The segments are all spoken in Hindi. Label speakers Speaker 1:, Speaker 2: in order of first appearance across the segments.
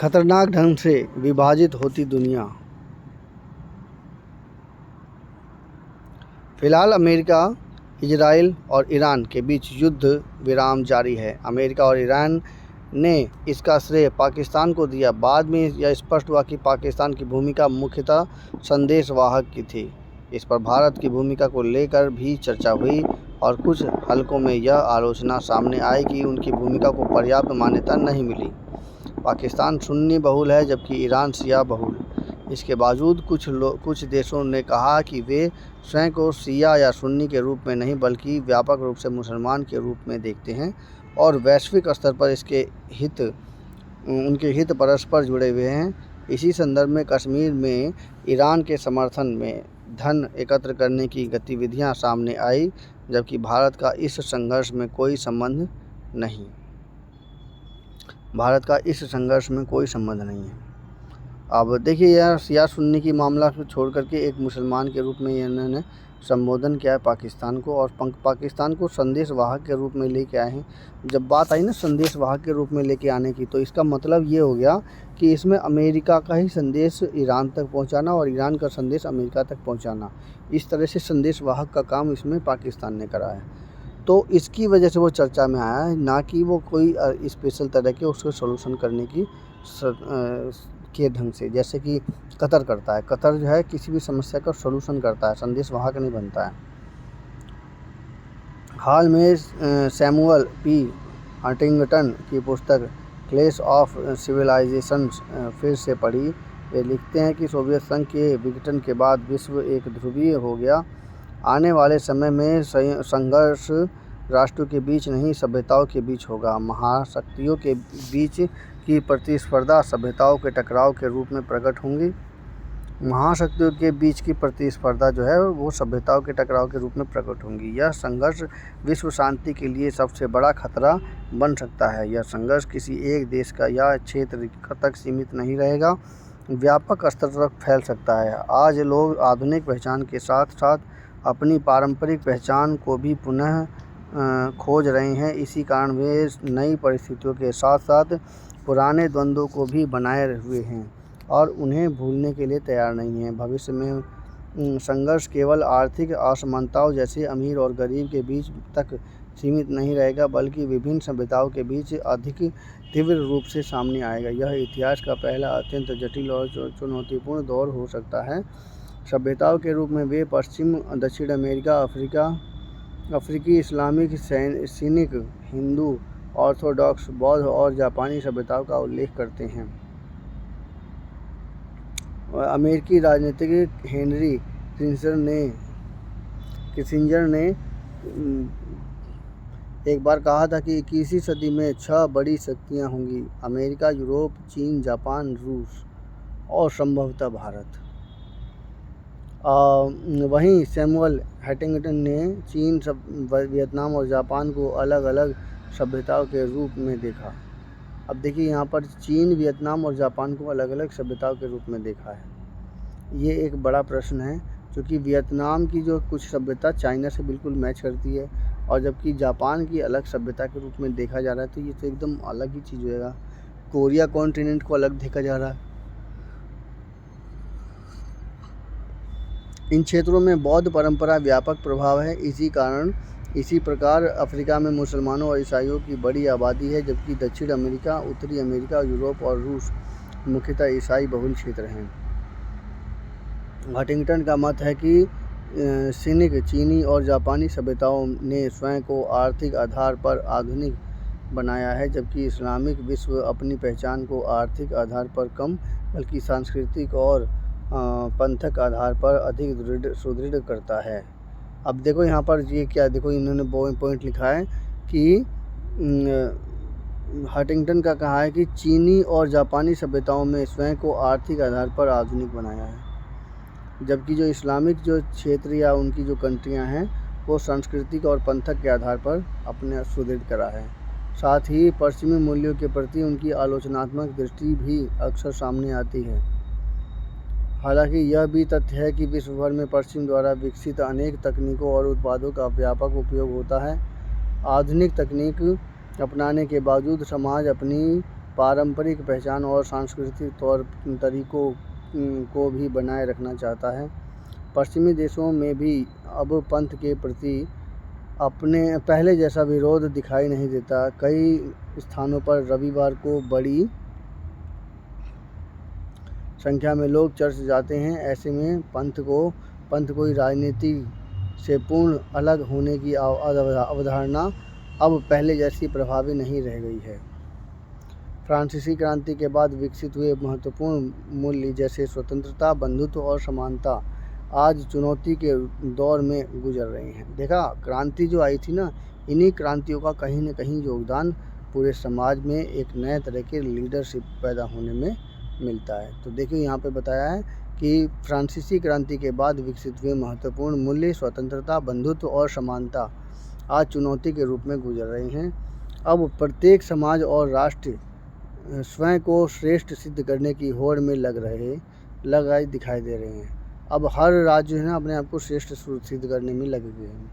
Speaker 1: खतरनाक ढंग से विभाजित होती दुनिया। फिलहाल अमेरिका, इजराइल और ईरान के बीच युद्ध विराम जारी है। अमेरिका और ईरान ने इसका श्रेय पाकिस्तान को दिया। बाद में यह स्पष्ट हुआ कि पाकिस्तान की भूमिका मुख्यतः संदेशवाहक की थी। इस पर भारत की भूमिका को लेकर भी चर्चा हुई और कुछ हलकों में यह आलोचना सामने आई कि उनकी भूमिका को पर्याप्त मान्यता नहीं मिली। पाकिस्तान सुन्नी बहुल है जबकि ईरान शिया बहुल। इसके बावजूद कुछ देशों ने कहा कि वे स्वयं को शिया या सुन्नी के रूप में नहीं बल्कि व्यापक रूप से मुसलमान के रूप में देखते हैं और वैश्विक स्तर पर उनके हित परस्पर जुड़े हुए हैं। इसी संदर्भ में कश्मीर में ईरान के समर्थन में धन एकत्र करने की गतिविधियां सामने आई, जबकि भारत का इस संघर्ष में कोई संबंध नहीं है। अब देखिए, यह शिया सुन्नी की मामला को छोड़ करके एक मुसलमान के रूप में इन्होंने संबोधन किया है पाकिस्तान को, और पाकिस्तान को संदेशवाहक के रूप में लेके आए हैं। जब बात आई ना संदेशवाहक के रूप में लेके आने की, तो इसका मतलब ये हो गया कि इसमें अमेरिका का ही संदेश ईरान तक पहुंचाना और ईरान का संदेश अमेरिका तक पहुंचाना, इस तरह से संदेशवाहक का काम इसमें पाकिस्तान ने करा है। तो इसकी वजह से वो चर्चा में आया है, ना कि वो कोई स्पेशल तरह के उसको सोल्यूशन करने की के ढंग से, जैसे कि कतर करता है। कतर जो है किसी भी समस्या का सोल्यूशन करता है, संदेशवाहक नहीं बनता है। हाल में सैमुअल पी हंटिंगटन की पुस्तक क्लैश ऑफ सिविलाइजेशंस फिर से पढ़ी। वे लिखते हैं कि सोवियत संघ के विघटन के बाद विश्व एक ध्रुवीय हो गया। आने वाले समय में संघर्ष राष्ट्रों के बीच नहीं, सभ्यताओं के बीच होगा। महाशक्तियों के बीच की प्रतिस्पर्धा सभ्यताओं के टकराव के रूप में प्रकट होंगी। महाशक्तियों के बीच की प्रतिस्पर्धा जो है वो सभ्यताओं के टकराव के रूप में प्रकट होंगी। यह संघर्ष विश्व शांति के लिए सबसे बड़ा खतरा बन सकता है। यह संघर्ष किसी एक देश का या क्षेत्र तक सीमित नहीं रहेगा, व्यापक स्तर तक फैल सकता है। आज लोग आधुनिक पहचान के साथ साथ अपनी पारंपरिक पहचान को भी पुनः खोज रहे हैं। इसी कारण वे नई परिस्थितियों के साथ साथ पुराने द्वंद्वों को भी बनाए हुए हैं और उन्हें भूलने के लिए तैयार नहीं हैं। भविष्य में संघर्ष केवल आर्थिक असमानताओं जैसे अमीर और गरीब के बीच तक सीमित नहीं रहेगा, बल्कि विभिन्न सभ्यताओं के बीच अधिक तीव्र रूप से सामने आएगा। यह इतिहास का पहला अत्यंत जटिल और चुनौतीपूर्ण दौर हो सकता है। सभ्यताओं के रूप में वे पश्चिम, दक्षिण अमेरिका, अफ्रीकी, इस्लामिक, सैनिक, हिंदू, ऑर्थोडॉक्स, बौद्ध और जापानी सभ्यताओं का उल्लेख करते हैं। अमेरिकी राजनीतिज्ञ हेनरी किसिंजर ने एक बार कहा था कि 21वीं सदी में 6 बड़ी शक्तियां होंगी: अमेरिका, यूरोप, चीन, जापान, रूस और संभवतः भारत। वहीं सैमुअल हंटिंगटन ने चीन, वियतनाम और जापान को अलग अलग सभ्यताओं के रूप में देखा। अब देखिए, यहाँ पर चीन, वियतनाम और जापान को अलग अलग सभ्यताओं के रूप में देखा है। ये एक बड़ा प्रश्न है, क्योंकि वियतनाम की जो कुछ सभ्यता चाइना से बिल्कुल मैच करती है, और जबकि जापान की अलग सभ्यता के रूप में देखा जा रहा है। तो ये तो एकदम अलग ही चीज़ होएगा। कोरिया कॉन्टिनेंट को अलग देखा जा रहा है। इन क्षेत्रों में बौद्ध परंपरा व्यापक प्रभाव है। इसी प्रकार अफ्रीका में मुसलमानों और ईसाइयों की बड़ी आबादी है, जबकि दक्षिण अमेरिका, उत्तरी अमेरिका, यूरोप और रूस मुख्यतः ईसाई बहुल क्षेत्र हैं। हंटिंगटन का मत है कि सैनिक, चीनी और जापानी सभ्यताओं ने स्वयं को आर्थिक आधार पर आधुनिक बनाया है, जबकि इस्लामिक विश्व अपनी पहचान को आर्थिक आधार पर कम बल्कि सांस्कृतिक और पंथक आधार पर अधिक सुदृढ़ करता है। अब देखो यहाँ पर ये क्या, देखो इन्होंने पॉइंट लिखा है कि हंटिंगटन का कहा है कि चीनी और जापानी सभ्यताओं में स्वयं को आर्थिक आधार पर आधुनिक बनाया है, जबकि जो इस्लामिक जो क्षेत्र या उनकी जो कंट्रियां हैं वो सांस्कृतिक और पंथक के आधार पर अपने सुदृढ़ करा है। साथ ही पश्चिमी मूल्यों के प्रति उनकी आलोचनात्मक दृष्टि भी अक्सर सामने आती है। हालांकि यह भी तथ्य है कि विश्व भर में पश्चिम द्वारा विकसित अनेक तकनीकों और उत्पादों का व्यापक उपयोग होता है। आधुनिक तकनीक अपनाने के बावजूद समाज अपनी पारंपरिक पहचान और सांस्कृतिक तौर तरीकों को भी बनाए रखना चाहता है। पश्चिमी देशों में भी अब पंथ के प्रति अपने पहले जैसा विरोध दिखाई नहीं देता। कई स्थानों पर रविवार को बड़ी संख्या में लोग चर्च जाते हैं। ऐसे में पंथ को राजनीति से पूर्ण अलग होने की अवधारणा अब पहले जैसी प्रभावी नहीं रह गई है। फ्रांसीसी क्रांति के बाद विकसित हुए महत्वपूर्ण मूल्य जैसे स्वतंत्रता, बंधुत्व और समानता आज चुनौती के दौर में गुजर रहे हैं। देखा, क्रांति जो आई थी ना, इन्हीं क्रांतियों का कहीं न कहीं योगदान पूरे समाज में एक नए तरह के लीडरशिप पैदा होने में मिलता है। तो देखिए, यहाँ पे बताया है कि फ्रांसीसी क्रांति के बाद विकसित हुए महत्वपूर्ण मूल्य स्वतंत्रता, बंधुत्व और समानता आज चुनौती के रूप में गुजर रहे हैं। अब प्रत्येक समाज और राष्ट्र स्वयं को श्रेष्ठ सिद्ध करने की होड़ में लगाए दिखाई दे रहे हैं। अब हर राज्य है ना अपने आप को श्रेष्ठ सिद्ध करने में लगे हुए हैं।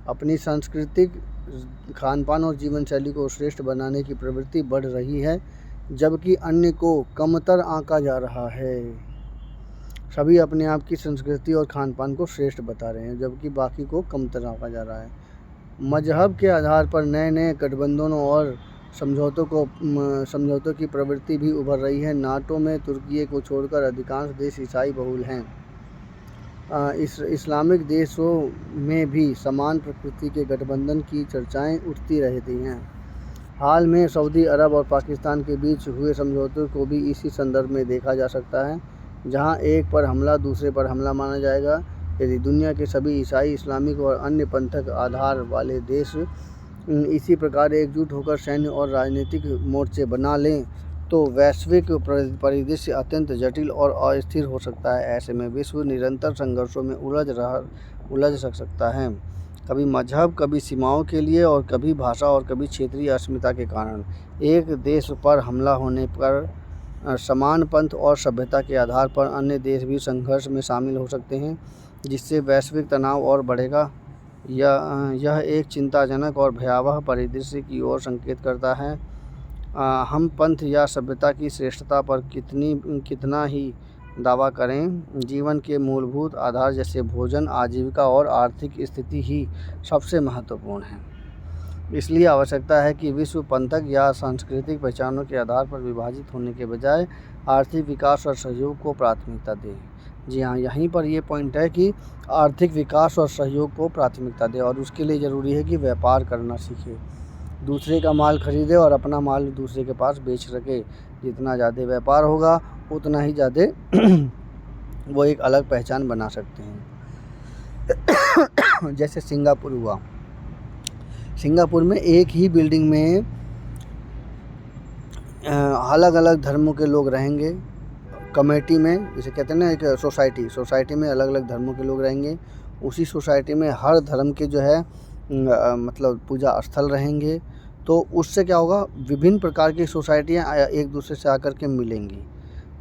Speaker 1: अपनी सांस्कृतिक खान पान और जीवन शैली को श्रेष्ठ बनाने की प्रवृत्ति बढ़ रही है, जबकि अन्य को कमतर आंका जा रहा है। सभी अपने आप की संस्कृति और खान पान को श्रेष्ठ बता रहे हैं, जबकि बाकी को कमतर आंका जा रहा है। मजहब के आधार पर नए नए गठबंधनों और समझौतों की प्रवृत्ति भी उभर रही है। नाटो में तुर्की को छोड़कर अधिकांश देश ईसाई बहुल हैं। इस्लामिक देशों में भी समान प्रकृति के गठबंधन की चर्चाएं उठती रहती हैं। हाल में सऊदी अरब और पाकिस्तान के बीच हुए समझौतों को भी इसी संदर्भ में देखा जा सकता है, जहां एक पर हमला दूसरे पर हमला माना जाएगा। यदि दुनिया के सभी ईसाई, इस्लामिक और अन्य पंथक आधार वाले देश इसी प्रकार एकजुट होकर सैन्य और राजनीतिक मोर्चे बना लें तो वैश्विक परिदृश्य अत्यंत जटिल और अस्थिर हो सकता है। ऐसे में विश्व निरंतर संघर्षों में उलझ सकता है, कभी मजहब, कभी सीमाओं के लिए और कभी भाषा और कभी क्षेत्रीय अस्मिता के कारण। एक देश पर हमला होने पर समान पंथ और सभ्यता के आधार पर अन्य देश भी संघर्ष में शामिल हो सकते हैं, जिससे वैश्विक तनाव और बढ़ेगा। यह एक चिंताजनक और भयावह परिदृश्य की ओर संकेत करता है। हम पंथ या सभ्यता की श्रेष्ठता पर कितना ही दावा करें, जीवन के मूलभूत आधार जैसे भोजन, आजीविका और आर्थिक स्थिति ही सबसे महत्वपूर्ण है। इसलिए आवश्यकता है कि विश्व पंथक या सांस्कृतिक पहचानों के आधार पर विभाजित होने के बजाय आर्थिक विकास और सहयोग को प्राथमिकता दें। जी हाँ, यहीं पर ये पॉइंट है कि आर्थिक विकास और सहयोग को प्राथमिकता दें, और उसके लिए ज़रूरी है कि व्यापार करना सीखे, दूसरे का माल खरीदे और अपना माल दूसरे के पास बेच सके। जितना ज़्यादा व्यापार होगा उतना ही ज़्यादा वो एक अलग पहचान बना सकते हैं। जैसे सिंगापुर हुआ, सिंगापुर में एक ही बिल्डिंग में अलग अलग धर्मों के लोग रहेंगे। कमेटी में, जिसे कहते हैं ना, एक सोसाइटी में अलग अलग धर्मों के लोग रहेंगे। उसी सोसाइटी में हर धर्म के जो है मतलब पूजा स्थल रहेंगे। तो उससे क्या होगा, विभिन्न प्रकार की सोसाइटियाँ एक दूसरे से आकर के मिलेंगी।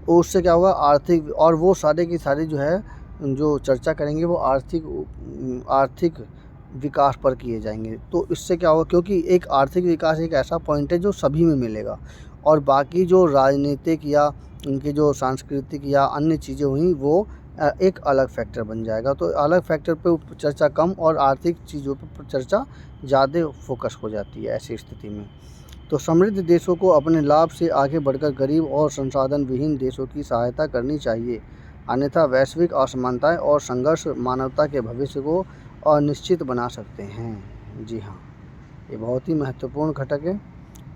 Speaker 1: उससे क्या होगा, आर्थिक, और वो सारे की सारी जो है जो चर्चा करेंगे वो आर्थिक विकास पर किए जाएंगे। तो इससे क्या होगा, क्योंकि एक आर्थिक विकास एक ऐसा पॉइंट है जो सभी में मिलेगा, और बाकी जो राजनीतिक या उनकी जो सांस्कृतिक या अन्य चीज़ें हुई वो एक अलग फैक्टर बन जाएगा। तो अलग फैक्टर पे चर्चा कम और आर्थिक चीज़ों पर चर्चा ज़्यादा फोकस हो जाती है ऐसी स्थिति में। तो समृद्ध देशों को अपने लाभ से आगे बढ़कर गरीब और संसाधन विहीन देशों की सहायता करनी चाहिए, अन्यथा वैश्विक असमानताएं और संघर्ष मानवता के भविष्य को अनिश्चित बना सकते हैं। जी हाँ, ये बहुत ही महत्वपूर्ण घटक है।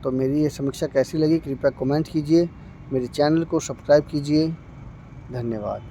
Speaker 1: तो मेरी ये समीक्षा कैसी लगी कृपया कमेंट कीजिए, मेरे चैनल को सब्सक्राइब कीजिए। धन्यवाद।